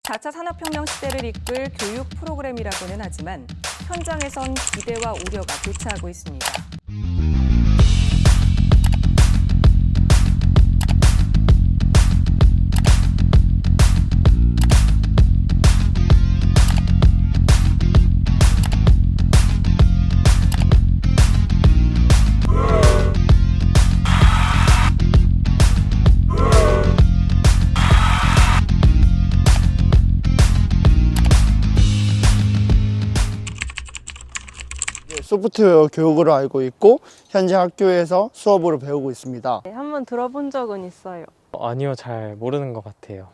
4차 산업혁명 시대를 이끌 교육 프로그램이라고는 하지만 현장에선 기대와 우려가 교차하고 있습니다. 소프트웨어 교육으로 알고 있고 현재 학교에서 수업으로 배우고 있습니다. 네, 한번 들어본 적은 있어요. 아니요, 잘 모르는 것 같아요.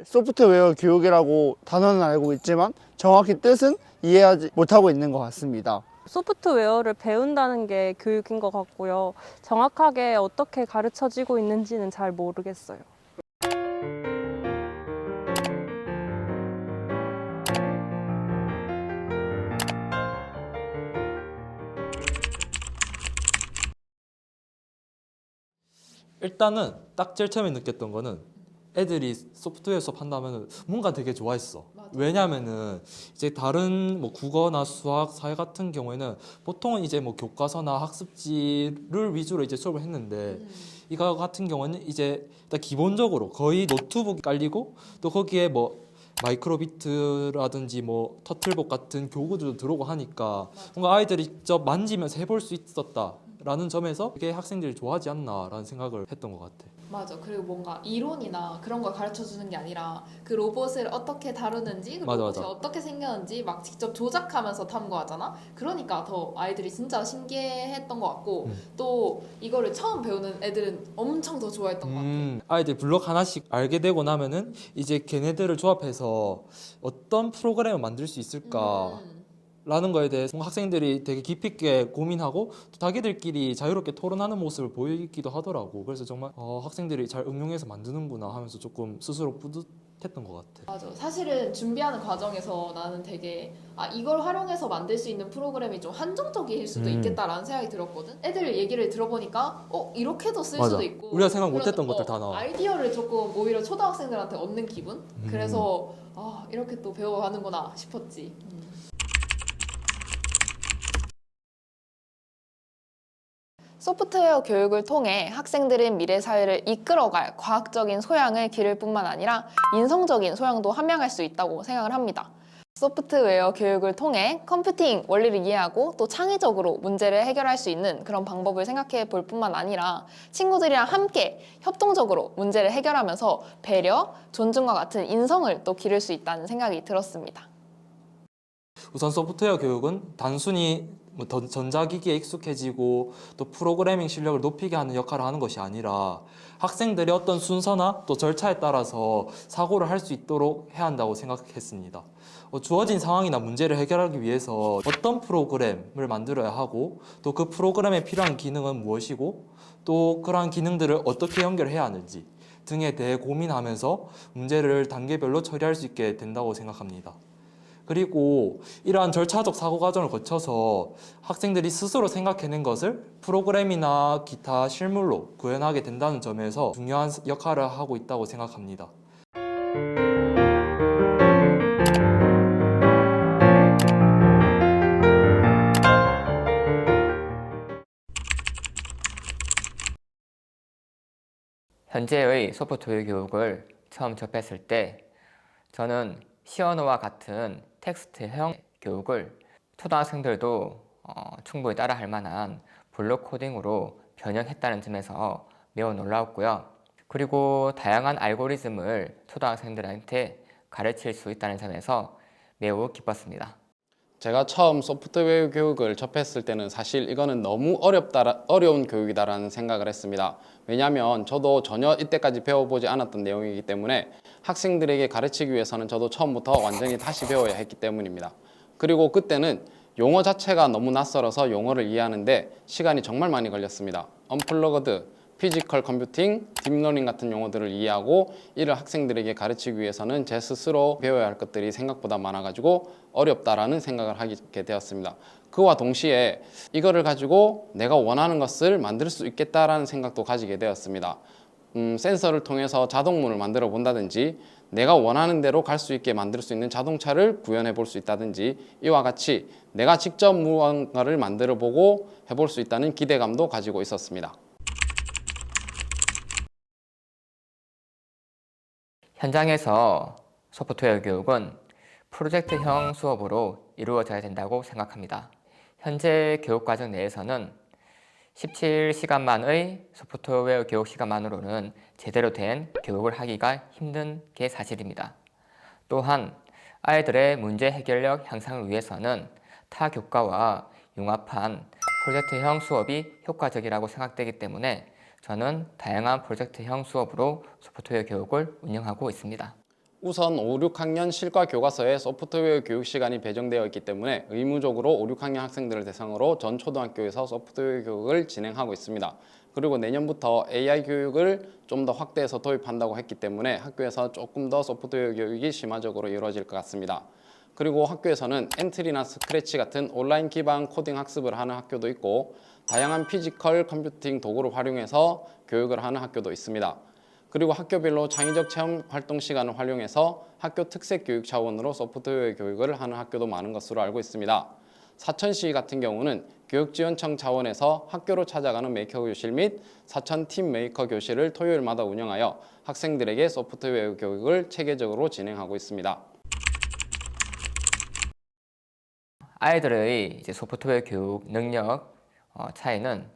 소프트웨어 교육이라고 단어는 알고 있지만 정확히 뜻은 이해하지 못하고 있는 것 같습니다. 소프트웨어를 배운다는 게 교육인 것 같고요. 정확하게 어떻게 가르쳐지고 있는지는 잘 모르겠어요. 일단은 딱 제일 처음에 느꼈던 거는 애들이 소프트웨어 수업 한다면 뭔가 되게 좋아했어. 왜냐면은 이제 다른 뭐 국어나 수학, 사회 같은 경우에는 보통은 이제 뭐 교과서나 학습지를 위주로 이제 수업을 했는데 이거 같은 경우는 이제 일단 기본적으로 거의 노트북이 깔리고 또 거기에 뭐 마이크로비트라든지 뭐 터틀봇 같은 교구들도 들어오고 하니까 뭔가 아이들이 직접 만지면서 해볼 수 있었다라는 점에서 그게 학생들이 좋아하지 않나라는 생각을 했던 것 같아. 맞아. 그리고 뭔가 이론이나 그런 걸 가르쳐 주는 게 아니라 그 로봇을 어떻게 다루는지, 그 맞아, 로봇이 맞아. 어떻게 생겼는지 막 직접 조작하면서 탐구하잖아. 그러니까 더 아이들이 진짜 신기해했던 것 같고 또 이거를 처음 배우는 애들은 엄청 더 좋아했던 것 같아. 아이들 블록 하나씩 알게 되고 나면은 이제 걔네들을 조합해서 어떤 프로그램을 만들 수 있을까 라는 거에 대해서 학생들이 되게 깊이 있게 고민하고 또 자기들끼리 자유롭게 토론하는 모습을 보이기도 하더라고. 그래서 정말 학생들이 잘 응용해서 만드는구나 하면서 조금 스스로 뿌듯했던 것 같아. 맞아. 사실은 준비하는 과정에서 나는 되게 이걸 활용해서 만들 수 있는 프로그램이 좀 한정적일 수도 있겠다라는 생각이 들었거든. 애들 얘기를 들어보니까 이렇게도 쓸 맞아. 수도 있고 우리가 생각 그런, 못했던 것들 다 나와. 아이디어를 조금 오히려 초등학생들한테 얻는 기분? 그래서 이렇게 또 배워가는구나 싶었지. 소프트웨어 교육을 통해 학생들은 미래 사회를 이끌어갈 과학적인 소양을 기를 뿐만 아니라 인성적인 소양도 함양할 수 있다고 생각을 합니다. 소프트웨어 교육을 통해 컴퓨팅 원리를 이해하고 또 창의적으로 문제를 해결할 수 있는 그런 방법을 생각해 볼 뿐만 아니라 친구들이랑 함께 협동적으로 문제를 해결하면서 배려, 존중과 같은 인성을 또 기를 수 있다는 생각이 들었습니다. 우선 소프트웨어 교육은 단순히 뭐 전자기기에 익숙해지고 또 프로그래밍 실력을 높이게 하는 역할을 하는 것이 아니라 학생들의 어떤 순서나 또 절차에 따라서 사고를 할 수 있도록 해야 한다고 생각했습니다. 주어진 상황이나 문제를 해결하기 위해서 어떤 프로그램을 만들어야 하고 또 그 프로그램에 필요한 기능은 무엇이고 또 그러한 기능들을 어떻게 연결해야 하는지 등에 대해 고민하면서 문제를 단계별로 처리할 수 있게 된다고 생각합니다. 그리고 이러한 절차적 사고 과정을 거쳐서 학생들이 스스로 생각해낸 것을 프로그램이나 기타 실물로 구현하게 된다는 점에서 중요한 역할을 하고 있다고 생각합니다. 현재의 소프트웨어 교육을 처음 접했을 때 저는 시언어와 같은 텍스트형 교육을 초등학생들도 충분히 따라할 만한 블록 코딩으로 변형했다는 점에서 매우 놀라웠고요. 그리고 다양한 알고리즘을 초등학생들한테 가르칠 수 있다는 점에서 매우 기뻤습니다. 제가 처음 소프트웨어 교육을 접했을 때는 사실 이거는 너무 어려운 교육이다라는 생각을 했습니다. 왜냐하면 저도 전혀 이때까지 배워보지 않았던 내용이기 때문에 학생들에게 가르치기 위해서는 저도 처음부터 완전히 다시 배워야 했기 때문입니다. 그리고 그때는 용어 자체가 너무 낯설어서 용어를 이해하는데 시간이 정말 많이 걸렸습니다. 언플러그드, 피지컬 컴퓨팅, 딥러닝 같은 용어들을 이해하고 이를 학생들에게 가르치기 위해서는 제 스스로 배워야 할 것들이 생각보다 많아가지고 어렵다라는 생각을 하게 되었습니다. 그와 동시에 이거를 가지고 내가 원하는 것을 만들 수 있겠다라는 생각도 가지게 되었습니다. 센서를 통해서 자동문을 만들어 본다든지 내가 원하는 대로 갈 수 있게 만들 수 있는 자동차를 구현해 볼 수 있다든지 이와 같이 내가 직접 무언가를 만들어 보고 해볼 수 있다는 기대감도 가지고 있었습니다. 현장에서 소프트웨어 교육은 프로젝트형 수업으로 이루어져야 된다고 생각합니다. 현재 교육과정 내에서는 17시간만의 소프트웨어 교육 시간만으로는 제대로 된 교육을 하기가 힘든 게 사실입니다. 또한 아이들의 문제 해결력 향상을 위해서는 타 교과와 융합한 프로젝트형 수업이 효과적이라고 생각되기 때문에 저는 다양한 프로젝트형 수업으로 소프트웨어 교육을 운영하고 있습니다. 우선 5, 6학년 실과 교과서에 소프트웨어 교육 시간이 배정되어 있기 때문에 의무적으로 5, 6학년 학생들을 대상으로 전 초등학교에서 소프트웨어 교육을 진행하고 있습니다. 그리고 내년부터 AI 교육을 좀 더 확대해서 도입한다고 했기 때문에 학교에서 조금 더 소프트웨어 교육이 심화적으로 이루어질 것 같습니다. 그리고 학교에서는 엔트리나 스크래치 같은 온라인 기반 코딩 학습을 하는 학교도 있고 다양한 피지컬 컴퓨팅 도구를 활용해서 교육을 하는 학교도 있습니다. 그리고 학교별로 창의적 체험 활동 시간을 활용해서 학교 특색 교육 차원으로 소프트웨어 교육을 하는 학교도 많은 것으로 알고 있습니다. 사천시 같은 경우는 교육지원청 차원에서 학교로 찾아가는 메이커 교실 및 사천 팀 메이커 교실을 토요일마다 운영하여 학생들에게 소프트웨어 교육을 체계적으로 진행하고 있습니다. 아이들의 소프트웨어 교육 능력 차이는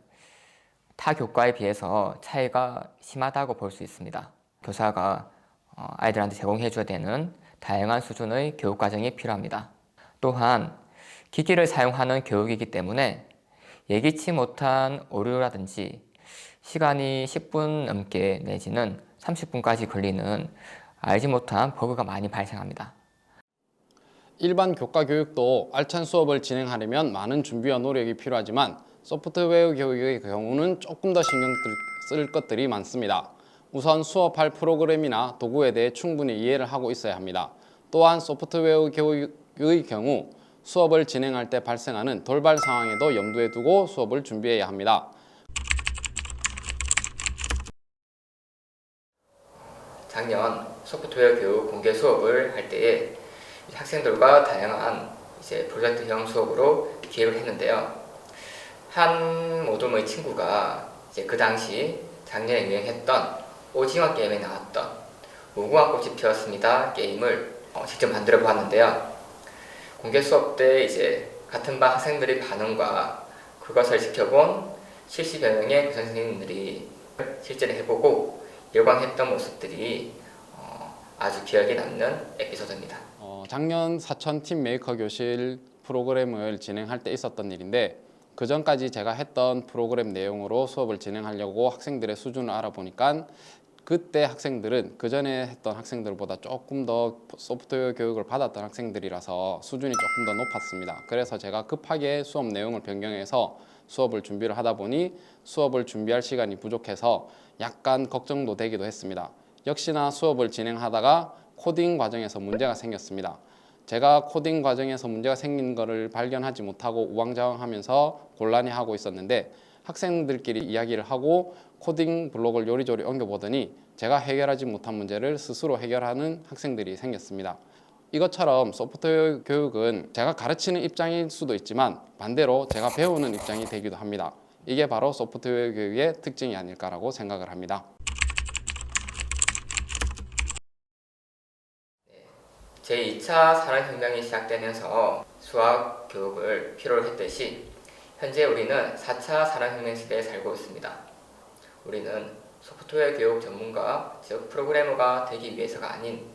타 교과에 비해서 차이가 심하다고 볼 수 있습니다. 교사가 아이들한테 제공해줘야 되는 다양한 수준의 교육 과정이 필요합니다. 또한 기기를 사용하는 교육이기 때문에 예기치 못한 오류라든지 시간이 10분 넘게 내지는 30분까지 걸리는 알지 못한 버그가 많이 발생합니다. 일반 교과 교육도 알찬 수업을 진행하려면 많은 준비와 노력이 필요하지만 소프트웨어 교육의 경우는 조금 더 신경 쓸 것들이 많습니다. 우선 수업할 프로그램이나 도구에 대해 충분히 이해를 하고 있어야 합니다. 또한 소프트웨어 교육의 경우 수업을 진행할 때 발생하는 돌발 상황에도 염두에 두고 수업을 준비해야 합니다. 작년 소프트웨어 교육 공개 수업을 할 때에 학생들과 다양한 프로젝트형 수업으로 기획을 했는데요. 한 모둠의 친구가 그 당시 작년에 유행했던 오징어 게임에 나왔던 무궁화 꽃이 피었습니다 게임을 직접 만들어 보았는데요. 공개 수업 때 같은 반 학생들의 반응과 그것을 지켜본 70여 명의 교사 선생님들이 실제로 해보고 열광했던 모습들이 아주 기억에 남는 에피소드입니다. 작년 사천 팀 메이커 교실 프로그램을 진행할 때 있었던 일인데 그 전까지 제가 했던 프로그램 내용으로 수업을 진행하려고 학생들의 수준을 알아보니까 그때 학생들은 그 전에 했던 학생들보다 조금 더 소프트웨어 교육을 받았던 학생들이라서 수준이 조금 더 높았습니다. 그래서 제가 급하게 수업 내용을 변경해서 수업을 준비를 하다 보니 수업을 준비할 시간이 부족해서 약간 걱정도 되기도 했습니다. 역시나 수업을 진행하다가 코딩 과정에서 문제가 생겼습니다. 제가 코딩 과정에서 문제가 생긴 것을 발견하지 못하고 우왕좌왕하면서 곤란해하고 있었는데 학생들끼리 이야기를 하고 코딩 블록을 요리조리 옮겨보더니 제가 해결하지 못한 문제를 스스로 해결하는 학생들이 생겼습니다. 이것처럼 소프트웨어 교육은 제가 가르치는 입장일 수도 있지만 반대로 제가 배우는 입장이 되기도 합니다. 이게 바로 소프트웨어 교육의 특징이 아닐까라고 생각을 합니다. 제2차 산업혁명이 시작되면서 수학 교육을 필요로 했듯이 현재 우리는 4차 산업혁명 시대에 살고 있습니다. 우리는 소프트웨어 교육 전문가, 즉 프로그래머가 되기 위해서가 아닌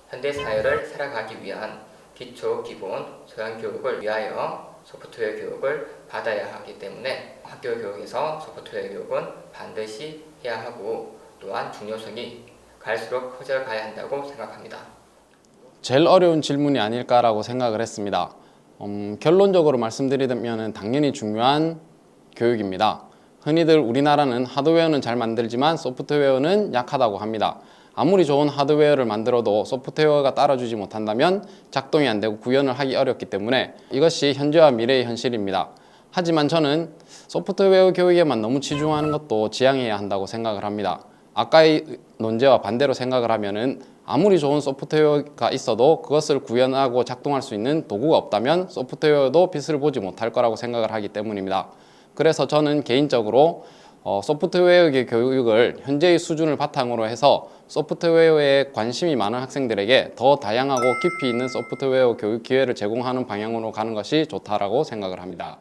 현대 사회를 살아가기 위한 기초, 기본, 소양 교육을 위하여 소프트웨어 교육을 받아야 하기 때문에 학교 교육에서 소프트웨어 교육은 반드시 해야 하고 또한 중요성이 갈수록 커져가야 한다고 생각합니다. 제일 어려운 질문이 아닐까라고 생각을 했습니다. 결론적으로 말씀드리면 당연히 중요한 교육입니다. 흔히들 우리나라는 하드웨어는 잘 만들지만 소프트웨어는 약하다고 합니다. 아무리 좋은 하드웨어를 만들어도 소프트웨어가 따라주지 못한다면 작동이 안 되고 구현을 하기 어렵기 때문에 이것이 현재와 미래의 현실입니다. 하지만 저는 소프트웨어 교육에만 너무 치중하는 것도 지양해야 한다고 생각을 합니다. 아까의 논제와 반대로 생각을 하면은 아무리 좋은 소프트웨어가 있어도 그것을 구현하고 작동할 수 있는 도구가 없다면 소프트웨어도 빛을 보지 못할 거라고 생각을 하기 때문입니다. 그래서 저는 개인적으로 소프트웨어의 교육을 현재의 수준을 바탕으로 해서 소프트웨어에 관심이 많은 학생들에게 더 다양하고 깊이 있는 소프트웨어 교육 기회를 제공하는 방향으로 가는 것이 좋다라고 생각을 합니다.